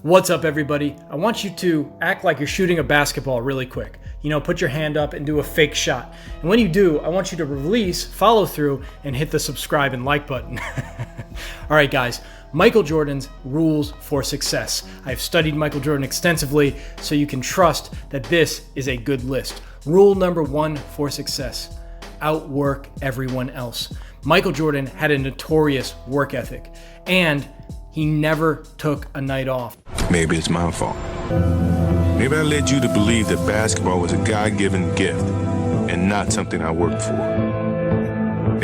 What's up, everybody? I want you to act like you're shooting a basketball really quick. Put your hand up and do a fake shot. And when you do, I want you to release, follow through, and hit the subscribe and like button. All right, guys. Michael Jordan's rules for success. I've studied Michael Jordan extensively, so you can trust that this is a good list. Rule number 1 for success: outwork everyone else. Michael Jordan had a notorious work ethic, and he never took a night off. Maybe it's my fault. Maybe I led you to believe that basketball was a God-given gift and not something I worked for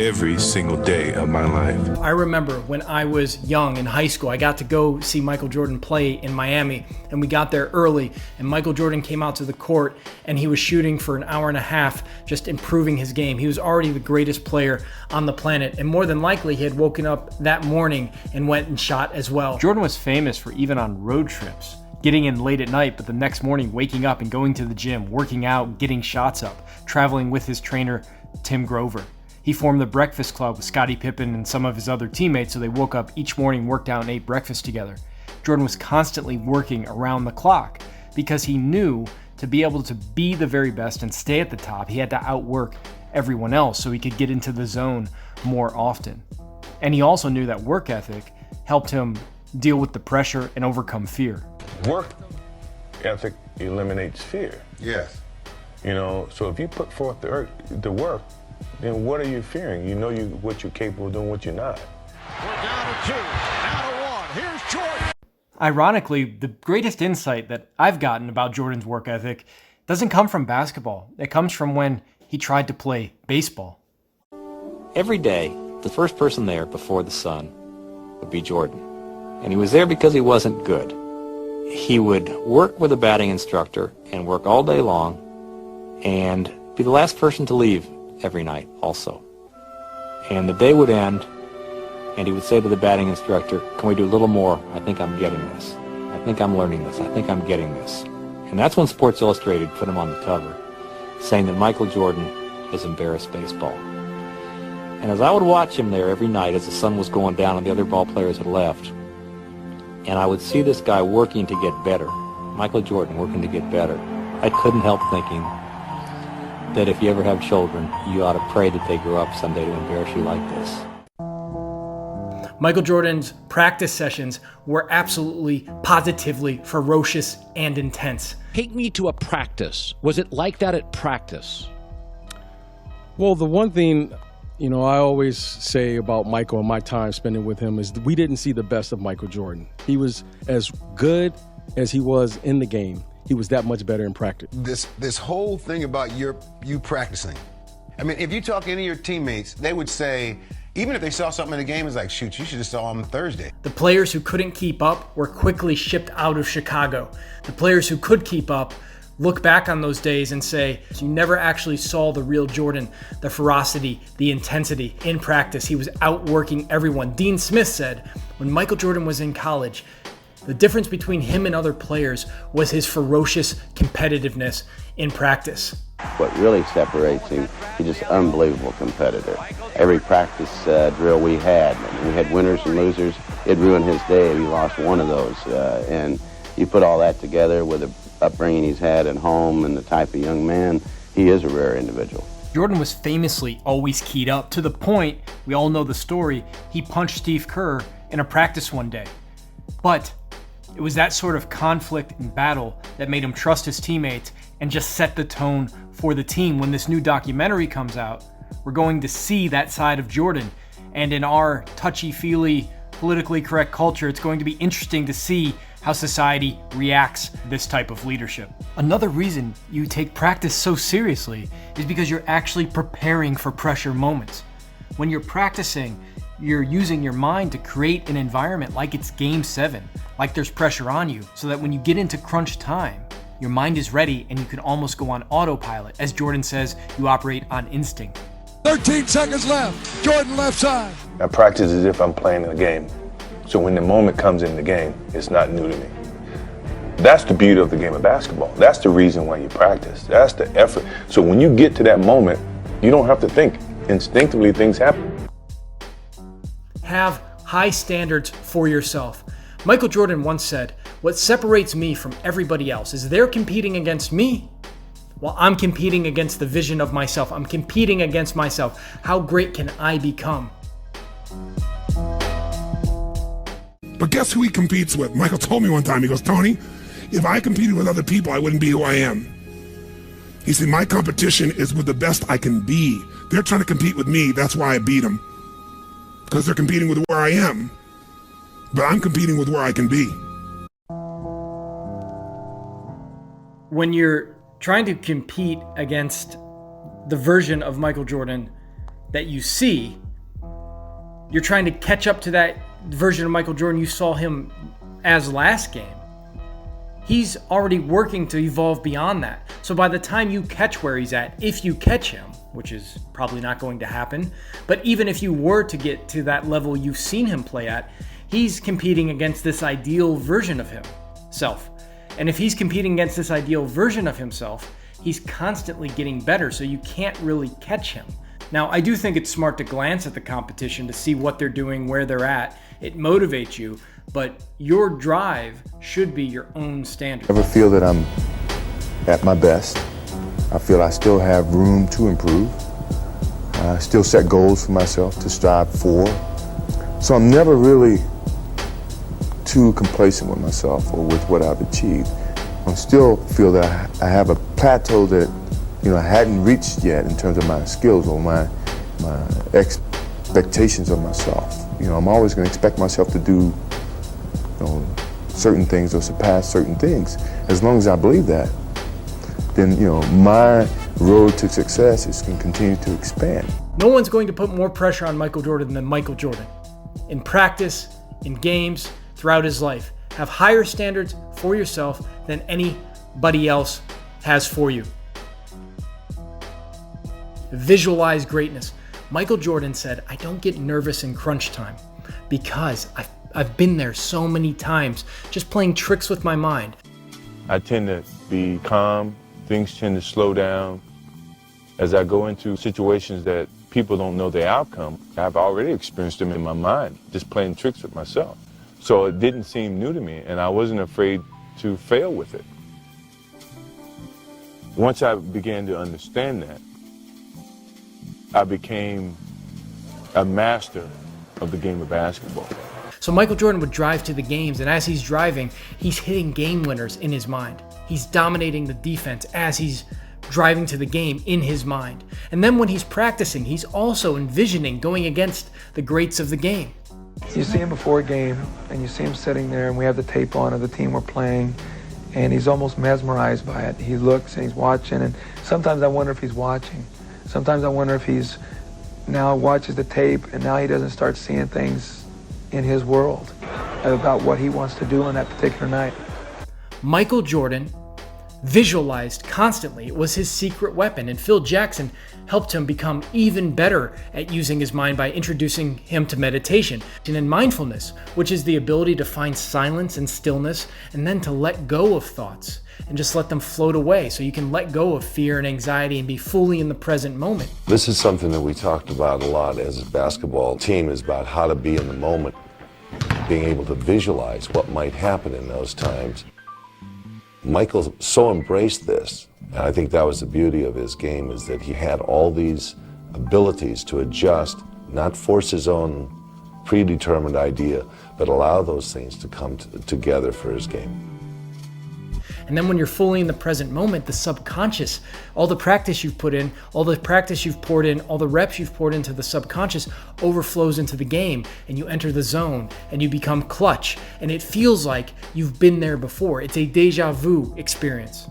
every single day of my life. I remember when I was young in high school, I got to go see Michael Jordan play in Miami, and we got there early, and Michael Jordan came out to the court, and he was shooting for an hour and a half, just improving his game. He was already the greatest player on the planet, and more than likely, he had woken up that morning and went and shot as well. Jordan was famous for, even on road trips, getting in late at night, but the next morning waking up and going to the gym, working out, getting shots up, traveling with his trainer, Tim Grover. He formed the Breakfast Club with Scottie Pippen and some of his other teammates, so they woke up each morning, worked out, and ate breakfast together. Jordan was constantly working around the clock because he knew to be able to be the very best and stay at the top, he had to outwork everyone else so he could get into the zone more often. And he also knew that work ethic helped him deal with the pressure and overcome fear. Work ethic eliminates fear. Yes. So if you put forth the work, then what are you fearing? You know what you're capable of doing, what you're not. We're down to 2, now to 1. Here's Jordan. Ironically, the greatest insight that I've gotten about Jordan's work ethic doesn't come from basketball. It comes from when he tried to play baseball. Every day, the first person there before the sun would be Jordan. And he was there because he wasn't good. He would work with a batting instructor and work all day long and be the last person to leave every night also. And the day would end, and he would say to the batting instructor, "Can we do a little more? I think I'm getting this. I think I'm learning this. I think I'm getting this." And that's when Sports Illustrated put him on the cover, saying that Michael Jordan has embarrassed baseball. And as I would watch him there every night as the sun was going down and the other ball players had left, and I would see this guy working to get better, Michael Jordan working to get better, I couldn't help thinking that if you ever have children, you ought to pray that they grow up someday to embarrass you like this. Michael Jordan's practice sessions were absolutely, positively ferocious and intense. Take me to a practice. Was it like that at practice? Well, the one thing, I always say about Michael and my time spending with him is that we didn't see the best of Michael Jordan. He was as good as he was in the game. He was that much better in practice. This whole thing about you practicing. I mean, if you talk to any of your teammates, they would say, even if they saw something in the game, it's like, shoot, you should have saw him Thursday. The players who couldn't keep up were quickly shipped out of Chicago. The players who could keep up look back on those days and say, you never actually saw the real Jordan, the ferocity, the intensity in practice. He was outworking everyone. Dean Smith said, when Michael Jordan was in college, the difference between him and other players was his ferocious competitiveness in practice. What really separates him, he's just an unbelievable competitor. Every practice drill we had winners and losers. It ruined his day if he lost one of those. And you put all that together with the upbringing he's had at home and the type of young man, he is a rare individual. Jordan was famously always keyed up, to the point, we all know the story, he punched Steve Kerr in a practice one day. But it was that sort of conflict and battle that made him trust his teammates and just set the tone for the team. When this new documentary comes out, we're going to see that side of Jordan. And in our touchy-feely, politically correct culture, it's going to be interesting to see how society reacts to this type of leadership. Another reason you take practice so seriously is because you're actually preparing for pressure moments. When you're practicing, you're using your mind to create an environment like it's Game 7, like there's pressure on you, so that when you get into crunch time, your mind is ready and you can almost go on autopilot. As Jordan says, you operate on instinct. 13 seconds left. Jordan left side. I practice as if I'm playing a game. So when the moment comes in the game, it's not new to me. That's the beauty of the game of basketball. That's the reason why you practice. That's the effort. So when you get to that moment, you don't have to think. Instinctively, things happen. Have high standards for yourself. Michael Jordan once said, "What separates me from everybody else is they're competing against me while I'm competing against the vision of myself. I'm competing against myself. How great can I become?" But guess who he competes with? Michael told me one time, he goes, "Tony, if I competed with other people, I wouldn't be who I am." He said, "My competition is with the best I can be. They're trying to compete with me. That's why I beat them. Because they're competing with where I am. But I'm competing with where I can be." When you're trying to compete against the version of Michael Jordan that you see, you're trying to catch up to that version of Michael Jordan you saw him as last game. He's already working to evolve beyond that. So by the time you catch where he's at, if you catch him, which is probably not going to happen, but even if you were to get to that level you've seen him play at, he's competing against this ideal version of himself. And if he's competing against this ideal version of himself, he's constantly getting better, so you can't really catch him. Now, I do think it's smart to glance at the competition to see what they're doing, where they're at. It motivates you, but your drive should be your own standard. I ever feel that I'm at my best. I feel I still have room to improve. I still set goals for myself to strive for. So I'm never really too complacent with myself or with what I've achieved. I still feel that I have a plateau that I hadn't reached yet in terms of my skills or my expectations of myself. I'm always going to expect myself to do certain things or surpass certain things. As long as I believe that, then my road to success is going to continue to expand. No one's going to put more pressure on Michael Jordan than Michael Jordan. In practice, in games, throughout his life. Have higher standards for yourself than anybody else has for you. Visualize greatness. Michael Jordan said, "I don't get nervous in crunch time because I've been there so many times, just playing tricks with my mind." I tend to be calm. Things tend to slow down. As I go into situations that people don't know the outcome, I've already experienced them in my mind, just playing tricks with myself. So it didn't seem new to me, and I wasn't afraid to fail with it. Once I began to understand that, I became a master of the game of basketball. So Michael Jordan would drive to the games, and as he's driving, he's hitting game winners in his mind. He's dominating the defense as he's driving to the game in his mind. And then when he's practicing, he's also envisioning going against the greats of the game. You see him before a game, and you see him sitting there, and we have the tape on of the team we're playing, and he's almost mesmerized by it. He looks and he's watching, and sometimes I wonder if he's watching. Sometimes I wonder if he's now watches the tape, and now he doesn't start seeing things in his world about what he wants to do on that particular night. Michael Jordan visualized constantly. It was his secret weapon, and Phil Jackson helped him become even better at using his mind by introducing him to meditation and mindfulness, which is the ability to find silence and stillness and then to let go of thoughts and just let them float away, so you can let go of fear and anxiety and be fully in the present moment. This is something that we talked about a lot as a basketball team, is about how to be in the moment, being able to visualize what might happen in those times. Michael so embraced this, and I think that was the beauty of his game, is that he had all these abilities to adjust, not force his own predetermined idea, but allow those things to come together for his game. And then when you're fully in the present moment, the subconscious, all the practice you've put in, all the practice you've poured in, all the reps you've poured into the subconscious overflows into the game, and you enter the zone and you become clutch, and it feels like you've been there before. It's a deja vu experience.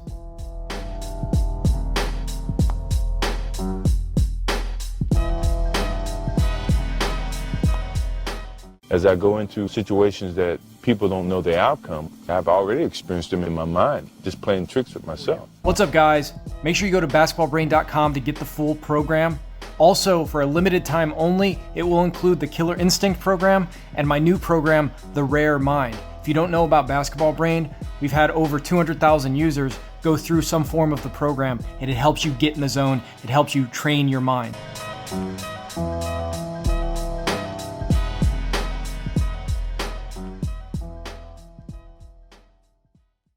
As I go into situations that people don't know the outcome, I've already experienced them in my mind, just playing tricks with myself. What's up, guys? Make sure you go to basketballbrain.com to get the full program. Also, for a limited time only, it will include the Killer Instinct program and my new program, The Rare Mind. If you don't know about Basketball Brain, we've had over 200,000 users go through some form of the program, and it helps you get in the zone. It helps you train your mind.